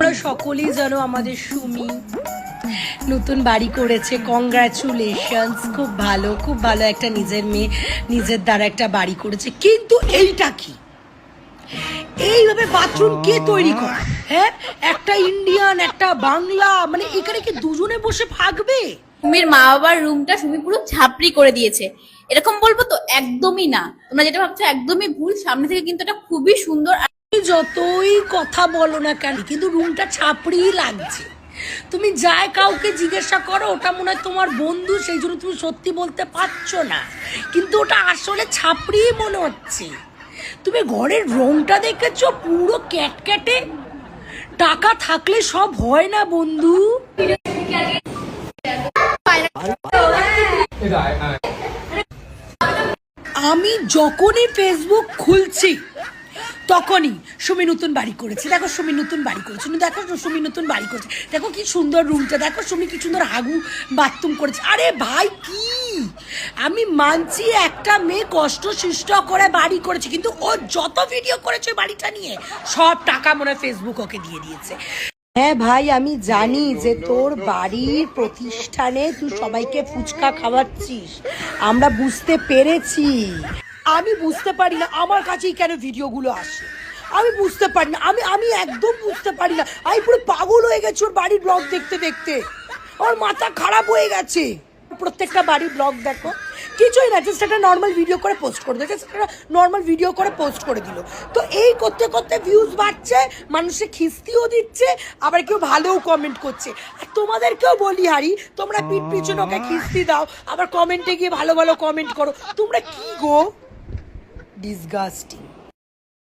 তোমরা সকলেই জানো আমাদের সুমি নতুন বাড়ি করেছে। কংগ্রাচুলেশনস, খুব ভালো একটা নিজের মেয়ে নিজের দ্বারা একটা বাড়ি করেছে। কিন্তু এইটা কি, এইভাবে বাথরুম কে তৈরি করে? হ্যাঁ, একটা ইন্ডিয়ান একটা বাংলা, মানে এখানে কি দুজনে বসে থাকবে? সুমির মা বাবার রুমটা সুমি পুরো ঝাপড়ি করে দিয়েছে। এরকম বলবো তো একদমই না, তোমরা যেটা ভাবছো একদমই ভুল। সামনে থেকে কিন্তু এটা খুবই সুন্দর। যতই কথা বলো না কেন, কিন্তু রুমটা ছাপড়ি লাগছে। তুমি যাই কাউকে জিজ্ঞাসা করো, ওটা মনে হয় তোমার বন্ধু, সেই জন্য তুমি সত্যি বলতে পারছো না, কিন্তু ওটা আসলে ছাপড়ি মনে হচ্ছে। তুমি ঘরের রংটা দেখেছো, পুরো ক্যাটক্যাটে। টাকা থাকলে সব হয় না বন্ধু। আমি যখনই ফেসবুক খুলছি তখনই সুমি নতুন বাড়ি করেছে, দেখো সুমি নতুন বাড়ি করেছে, দেখো সুমি নতুন বাড়ি করেছে, দেখো কি সুন্দর রুমটা, দেখো সুমি কি সুন্দর হাগু বাথরুম করেছে। আরে ভাই কি, আমি মানছি একটা মেয়ে কষ্ট সৃষ্ট করে বাড়ি করেছে, কিন্তু ও যত ভিডিও করেছে বাড়িটা নিয়ে সব টাকা মনে হয় ফেসবুক ওকে দিয়ে দিয়েছে। হ্যাঁ ভাই, আমি জানি যে তোর বাড়ির প্রতিষ্ঠানে তুই সবাইকে ফুচকা খাওয়াচ্ছিস, আমরা বুঝতে পেরেছি। আমি বুঝতে পারি না আমার কাছেই কেন ভিডিওগুলো আসে, আমি বুঝতে পারি না, আমি একদম বুঝতে পারি না। আমি পুরো পাগল হয়ে গেছি ওর বাড়ির ব্লগ দেখতে দেখতে, আমার মাথা খারাপ হয়ে গেছে। প্রত্যেকটা বাড়ির ব্লগ দেখো, কিছুই না, জাস্ট একটা নর্মাল ভিডিও করে পোস্ট করে দিল, জাস্ট একটা নর্মাল ভিডিও করে পোস্ট করে দিল। তো এই করতে করতে ভিউজ বাড়ছে, মানুষে খিস্তিও দিচ্ছে, আবার কেউ ভালোও কমেন্ট করছে। আর তোমাদেরকেও বলি হারি, তোমরা পিঠ পিছনে ওকে খিস্তি দাও, আবার কমেন্টে গিয়ে ভালো ভালো কমেন্ট করো, তোমরা কি গো, ডিসগাস্টিং।